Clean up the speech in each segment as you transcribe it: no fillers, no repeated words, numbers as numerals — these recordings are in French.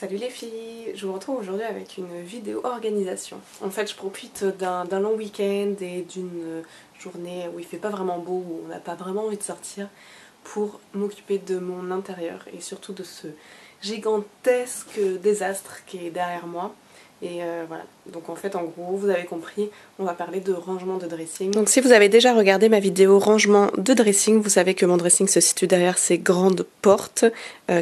Salut les filles, je vous retrouve aujourd'hui avec une vidéo organisation. En fait je profite d'un long week-end et d'une journée où il fait pas vraiment beau, où on n'a pas vraiment envie de sortir, pour m'occuper de mon intérieur et surtout de ce gigantesque désastre qui est derrière moi. Et voilà, donc en fait en gros vous avez compris, on va parler de rangement de dressing. Donc si vous avez déjà regardé ma vidéo rangement de dressing, vous savez que mon dressing se situe derrière ces grandes portes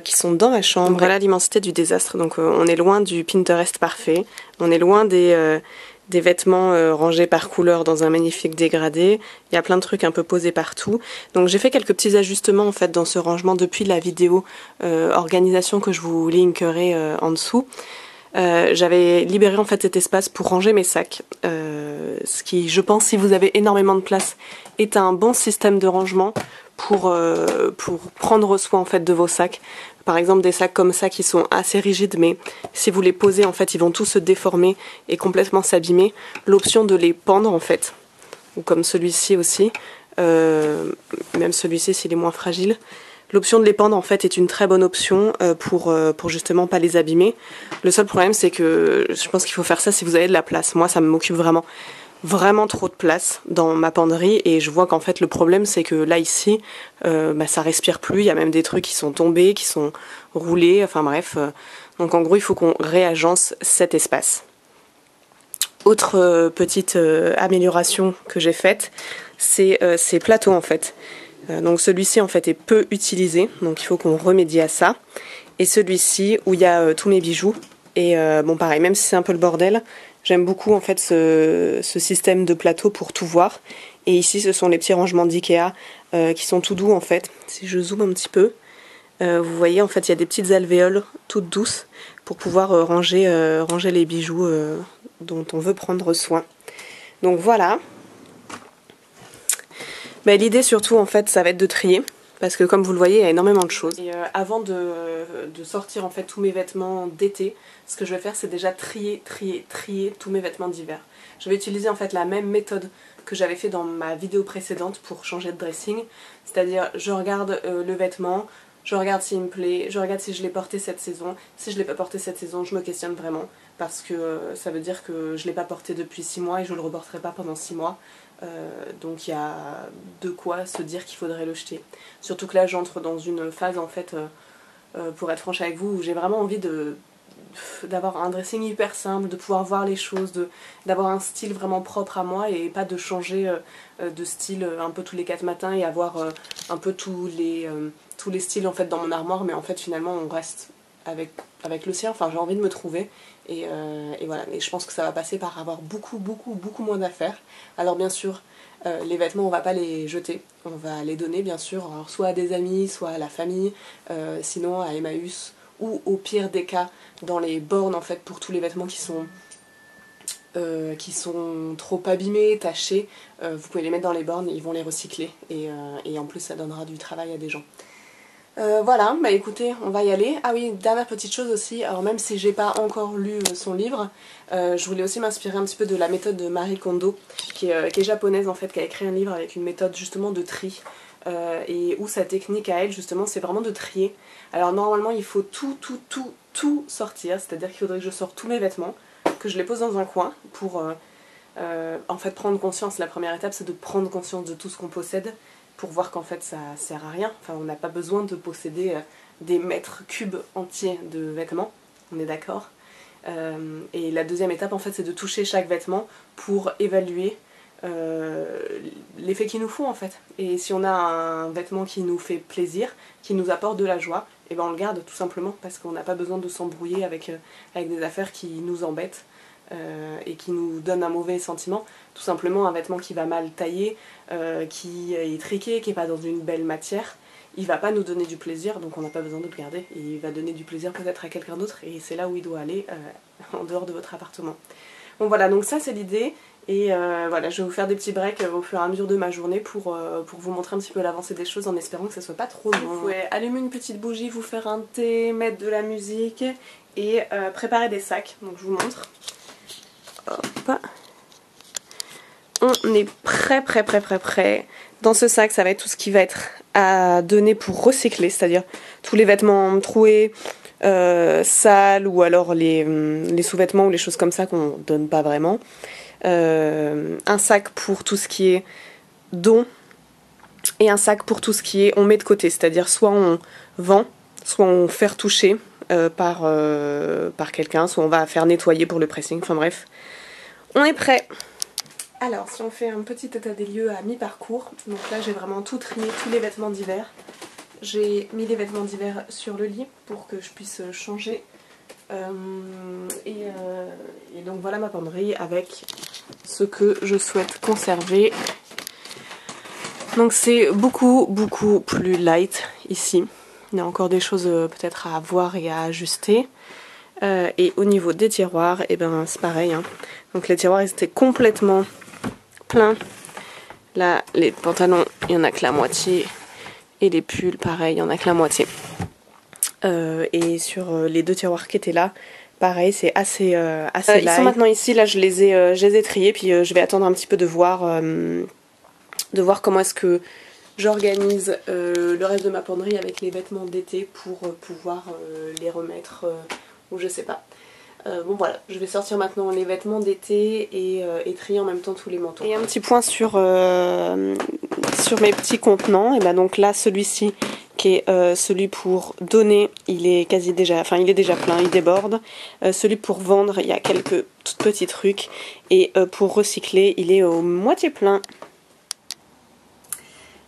qui sont dans ma chambre. Donc voilà l'immensité du désastre, donc on est loin du Pinterest parfait, on est loin des vêtements rangés par couleur dans un magnifique dégradé, il y a plein de trucs un peu posés partout. Donc j'ai fait quelques petits ajustements en fait dans ce rangement depuis la vidéo organisation que je vous linkerai en dessous. J'avais libéré en fait cet espace pour ranger mes sacs, ce qui je pense si vous avez énormément de place est un bon système de rangement pour prendre soin en fait de vos sacs. Par exemple des sacs comme ça qui sont assez rigides mais si vous les posez en fait ils vont tous se déformer et complètement s'abîmer. L'option de les pendre en fait, ou comme celui-ci aussi, même celui-ci s'il est moins fragile. L'option de les pendre en fait est une très bonne option pour justement pas les abîmer. Le seul problème c'est que je pense qu'il faut faire ça si vous avez de la place. Moi ça m'occupe vraiment trop de place dans ma penderie et je vois qu'en fait le problème c'est que là ici ça respire plus, il y a même des trucs qui sont tombés, qui sont roulés, enfin bref. Donc en gros il faut qu'on réagence cet espace. Autre petite amélioration que j'ai faite, c'est ces plateaux en fait. Donc celui-ci en fait est peu utilisé, donc il faut qu'on remédie à ça. Et celui-ci où il y a tous mes bijoux. Et bon pareil, même si c'est un peu le bordel, j'aime beaucoup en fait ce système de plateau pour tout voir. Et ici ce sont les petits rangements d'Ikea qui sont tout doux en fait. Si je zoome un petit peu, vous voyez en fait il y a des petites alvéoles toutes douces pour pouvoir ranger les bijoux dont on veut prendre soin. Donc voilà. Bah, l'idée surtout en fait ça va être de trier parce que comme vous le voyez il y a énormément de choses. Et avant de sortir en fait tous mes vêtements d'été, ce que je vais faire c'est déjà trier tous mes vêtements d'hiver. Je vais utiliser en fait la même méthode que j'avais fait dans ma vidéo précédente pour changer de dressing, c'est-à-dire je regarde le vêtement, je regarde s'il me plaît, je regarde si je l'ai porté cette saison, si je l'ai pas porté cette saison je me questionne vraiment parce que ça veut dire que je l'ai pas porté depuis 6 mois et je le reporterai pas pendant 6 mois. Donc il y a de quoi se dire qu'il faudrait le jeter. Surtout que là j'entre dans une phase en fait, pour être franche avec vous, où j'ai vraiment envie d'avoir un dressing hyper simple, de pouvoir voir les choses, d'avoir un style vraiment propre à moi et pas de changer de style un peu tous les 4 matins et avoir un peu tous les styles en fait dans mon armoire, mais en fait finalement on reste avec le sien, enfin j'ai envie de me trouver et voilà, et je pense que ça va passer par avoir beaucoup moins d'affaires. Alors bien sûr les vêtements on va pas les jeter, on va les donner bien sûr, alors soit à des amis, soit à la famille, sinon à Emmaüs ou au pire des cas dans les bornes en fait pour tous les vêtements qui sont trop abîmés, tachés, vous pouvez les mettre dans les bornes, ils vont les recycler et en plus ça donnera du travail à des gens. Voilà, bah écoutez, on va y aller. Ah oui, dernière petite chose aussi, alors même si j'ai pas encore lu son livre, je voulais aussi m'inspirer un petit peu de la méthode de Marie Kondo, qui est japonaise en fait, qui a écrit un livre avec une méthode justement de tri, et où sa technique à elle justement c'est vraiment de trier. Alors normalement il faut tout sortir, c'est-à-dire qu'il faudrait que je sorte tous mes vêtements, que je les pose dans un coin pour en fait prendre conscience. La première étape c'est de prendre conscience de tout ce qu'on possède, pour voir qu'en fait ça sert à rien, enfin on n'a pas besoin de posséder des mètres cubes entiers de vêtements, on est d'accord. Et la deuxième étape en fait c'est de toucher chaque vêtement pour évaluer l'effet qu'il nous faut en fait. Et si on a un vêtement qui nous fait plaisir, qui nous apporte de la joie, et ben on le garde tout simplement parce qu'on n'a pas besoin de s'embrouiller avec des affaires qui nous embêtent. Et qui nous donne un mauvais sentiment. Tout simplement un vêtement qui va mal tailler, qui est triqué, qui n'est pas dans une belle matière, il va pas nous donner du plaisir, donc on n'a pas besoin de le garder, et il va donner du plaisir peut-être à quelqu'un d'autre, et c'est là où il doit aller, en dehors de votre appartement. Bon voilà, donc ça c'est l'idée, et voilà, je vais vous faire des petits breaks au fur et à mesure de ma journée pour vous montrer un petit peu l'avancée des choses en espérant que ça soit pas trop long. Vous pouvez allumer une petite bougie, vous faire un thé, mettre de la musique, et préparer des sacs, donc je vous montre. Hop. On est prêt. Dans ce sac, ça va être tout ce qui va être à donner pour recycler, c'est-à-dire tous les vêtements troués, sales ou alors les sous-vêtements ou les choses comme ça qu'on donne pas vraiment. Un sac pour tout ce qui est don et un sac pour tout ce qui est on met de côté, c'est-à-dire soit on vend, soit on fait retoucher par quelqu'un, soit on va faire nettoyer pour le pressing, enfin bref. On est prêt. Alors si on fait un petit état des lieux à mi-parcours, donc là j'ai vraiment tout trié, tous les vêtements d'hiver. J'ai mis les vêtements d'hiver sur le lit pour que je puisse changer. Et donc voilà ma penderie avec ce que je souhaite conserver. Donc c'est beaucoup plus light ici. Il y a encore des choses peut-être à voir et à ajuster. Et au niveau des tiroirs, et ben c'est pareil. Hein. Donc les tiroirs ils étaient complètement pleins. Là les pantalons, il n'y en a que la moitié. Et les pulls, pareil, il n'y en a que la moitié. Et sur les deux tiroirs qui étaient là, pareil, c'est assez light. Ils sont maintenant ici, là je les ai triés, puis je vais attendre un petit peu de voir comment est-ce que j'organise le reste de ma penderie avec les vêtements d'été pour pouvoir les remettre, ou je sais pas. Bon voilà, je vais sortir maintenant les vêtements d'été et trier en même temps tous les manteaux. Et un petit point sur mes petits contenants, et ben donc là celui-ci qui est celui pour donner, il est déjà plein, il déborde. Celui pour vendre, il y a quelques tout petits trucs, et pour recycler, il est au moitié plein.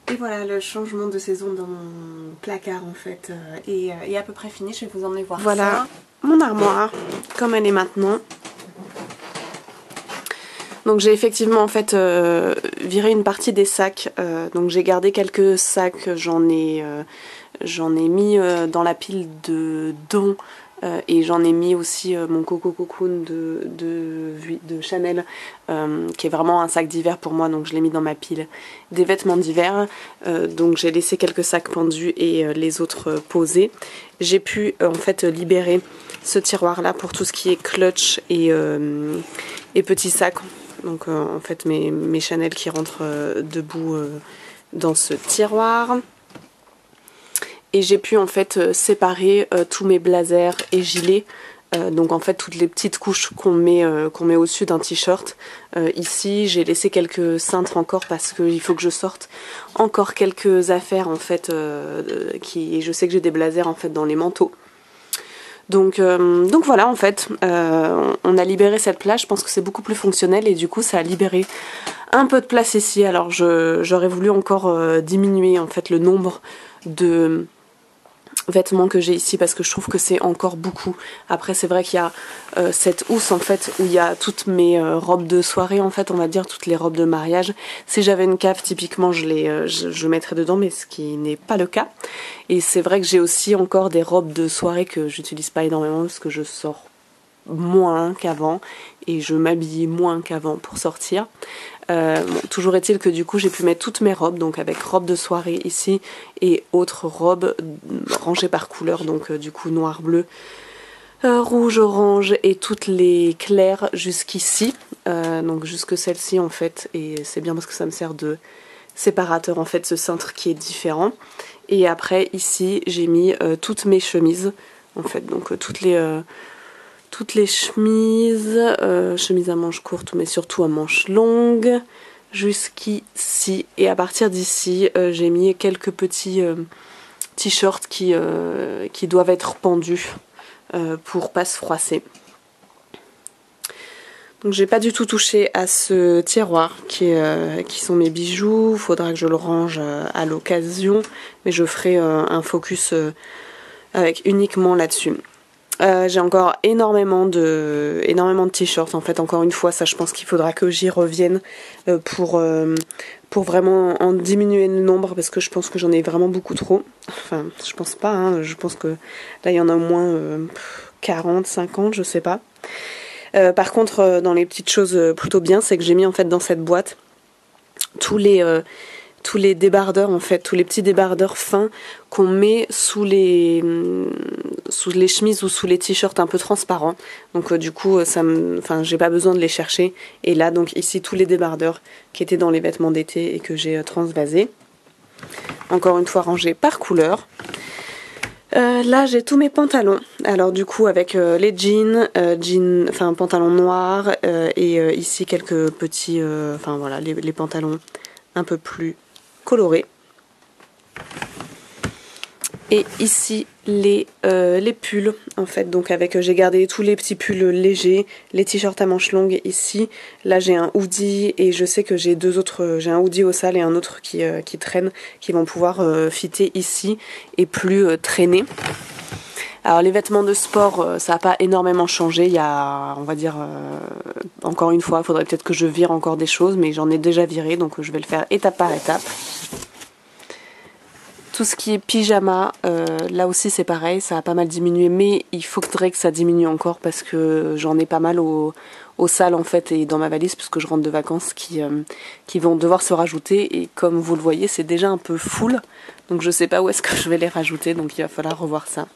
Et voilà, le changement de saison dans mon placard en fait est à peu près fini, je vais vous emmener voir ça. Voilà mon armoire, comme elle est maintenant. Donc j'ai effectivement en fait viré une partie des sacs, donc j'ai gardé quelques sacs, j'en ai mis dans la pile de dons. Et j'en ai mis aussi mon Coco Cocoon de Chanel, qui est vraiment un sac d'hiver pour moi, donc je l'ai mis dans ma pile des vêtements d'hiver. Donc j'ai laissé quelques sacs pendus et les autres posés. J'ai pu en fait libérer ce tiroir là pour tout ce qui est clutch et petits sacs. Donc en fait mes Chanel qui rentrent debout dans ce tiroir. Et j'ai pu en fait séparer tous mes blazers et gilets. Donc en fait toutes les petites couches qu'on met au-dessus d'un t-shirt. Ici j'ai laissé quelques cintres encore parce qu'il faut que je sorte encore quelques affaires en fait. Je sais que j'ai des blazers en fait dans les manteaux. Donc voilà en fait, on a libéré cette place, je pense que c'est beaucoup plus fonctionnel et du coup ça a libéré un peu de place ici. Alors j'aurais voulu encore diminuer en fait le nombre de vêtements que j'ai ici parce que je trouve que c'est encore beaucoup. Après c'est vrai qu'il y a cette housse en fait où il y a toutes mes robes de soirée en fait, on va dire toutes les robes de mariage. Si j'avais une cave typiquement je mettrais dedans, mais ce qui n'est pas le cas. Et c'est vrai que j'ai aussi encore des robes de soirée que j'utilise pas énormément parce que je sors moins qu'avant et je m'habille moins qu'avant pour sortir. Bon, toujours est-il que du coup j'ai pu mettre toutes mes robes, donc avec robe de soirée ici et autres robes rangées par couleur, donc du coup noir, bleu, rouge, orange et toutes les claires jusqu'ici, donc jusque celle-ci en fait, et c'est bien parce que ça me sert de séparateur en fait, ce cintre qui est différent. Et après ici j'ai mis toutes mes chemises en fait, donc toutes les chemises, chemises à manches courtes mais surtout à manches longues jusqu'ici, et à partir d'ici j'ai mis quelques petits t-shirts qui doivent être pendus pour pas se froisser. Donc j'ai pas du tout touché à ce tiroir qui sont mes bijoux. Faudra que je le range à l'occasion, mais je ferai un focus avec uniquement là-dessus. J'ai encore énormément de t-shirts en fait, encore une fois ça je pense qu'il faudra que j'y revienne pour vraiment en diminuer le nombre, parce que je pense que j'en ai vraiment beaucoup trop. Enfin je pense pas, hein, je pense que là il y en a au moins 40, 50, je sais pas. Par contre dans les petites choses plutôt bien, c'est que j'ai mis en fait dans cette boîte tous les débardeurs en fait, tous les petits débardeurs fins qu'on met sous les chemises ou sous les t-shirts un peu transparents. Donc du coup j'ai pas besoin de les chercher. Et là donc ici tous les débardeurs qui étaient dans les vêtements d'été et que j'ai transvasés. Encore une fois rangés par couleur. Là j'ai tous mes pantalons, alors du coup avec les jeans, enfin pantalons noirs et ici quelques petits, enfin voilà les pantalons un peu plus colorés. Et ici les pulls en fait, donc avec j'ai gardé tous les petits pulls légers, les t-shirts à manches longues ici. Là j'ai un hoodie et je sais que j'ai deux autres, j'ai un hoodie au sale et un autre qui traîne, qui vont pouvoir fitter ici et plus traîner. Alors les vêtements de sport, ça n'a pas énormément changé, il y a, on va dire, encore une fois, il faudrait peut-être que je vire encore des choses, mais j'en ai déjà viré, donc je vais le faire étape par étape. Tout ce qui est pyjama, là aussi c'est pareil, ça a pas mal diminué, mais il faudrait que ça diminue encore parce que j'en ai pas mal au sale en fait et dans ma valise puisque je rentre de vacances qui vont devoir se rajouter et comme vous le voyez c'est déjà un peu full, donc je sais pas où est-ce que je vais les rajouter, donc il va falloir revoir ça.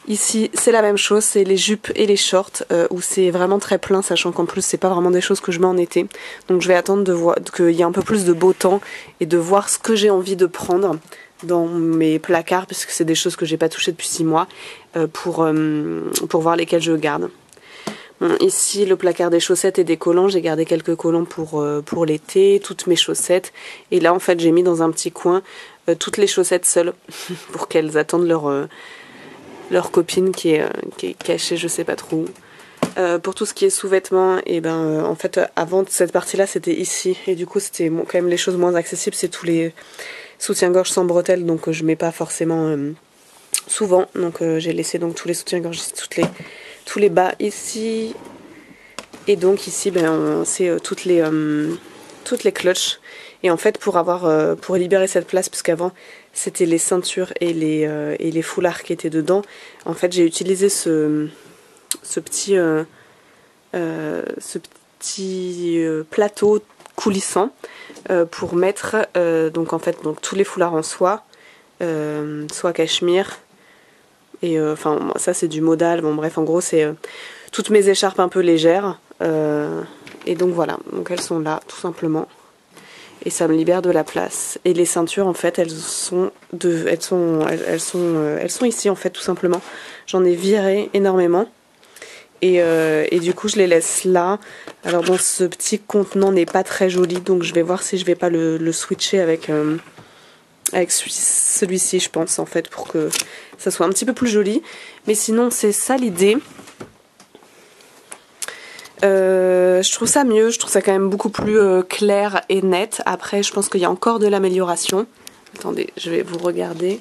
Ici c'est la même chose, c'est les jupes et les shorts où c'est vraiment très plein, sachant qu'en plus c'est pas vraiment des choses que je mets en été, donc je vais attendre de voir qu'il y ait un peu plus de beau temps et de voir ce que j'ai envie de prendre dans mes placards, puisque c'est des choses que j'ai pas touchées depuis 6 mois, pour voir lesquelles je garde. Bon, ici le placard des chaussettes et des collants, j'ai gardé quelques collants pour l'été, toutes mes chaussettes, et là en fait j'ai mis dans un petit coin toutes les chaussettes seules pour qu'elles attendent leur copine qui est cachée je sais pas trop où. Pour tout ce qui est sous-vêtements, et en fait avant cette partie là c'était ici, et du coup c'était quand même les choses moins accessibles, c'est tous les soutien-gorge sans bretelles, donc je mets pas forcément souvent, donc j'ai laissé donc tous les soutiens-gorge, tous les bas ici, et donc ici c'est toutes les clutches. Et en fait pour libérer cette place, parce qu'avant c'était les ceintures et les foulards qui étaient dedans, en fait j'ai utilisé ce petit plateau coulissant pour mettre donc tous les foulards en soie, soie cachemire, et enfin ça c'est du modal, bon bref en gros c'est toutes mes écharpes un peu légères, et donc voilà, donc elles sont là tout simplement et ça me libère de la place. Et les ceintures en fait elles sont ici en fait tout simplement, j'en ai viré énormément. Et du coup je les laisse là. Alors bon, ce petit contenant n'est pas très joli, donc je vais voir si je vais pas le switcher avec celui-ci je pense en fait, pour que ça soit un petit peu plus joli. Mais sinon c'est ça l'idée. Je trouve ça mieux, je trouve ça quand même beaucoup plus clair et net. Après je pense qu'il y a encore de l'amélioration. Attendez, je vais vous regarder.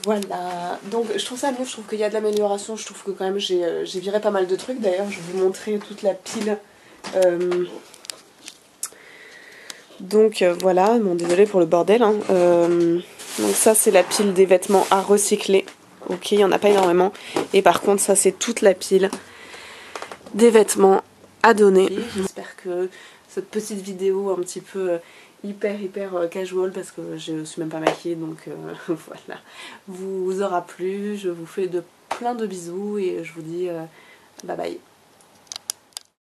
Voilà, donc je trouve ça mieux, je trouve qu'il y a de l'amélioration, je trouve que quand même j'ai viré pas mal de trucs. D'ailleurs je vais vous montrer toute la pile. Donc voilà, bon désolé pour le bordel, hein. Donc ça c'est la pile des vêtements à recycler. Ok, il n'y en a pas énormément. Et par contre ça c'est toute la pile des vêtements à donner. J'espère que cette petite vidéo un petit peu hyper casual, parce que je suis même pas maquillée, donc voilà, vous aura plu. Je vous fais plein de bisous et je vous dis bye bye.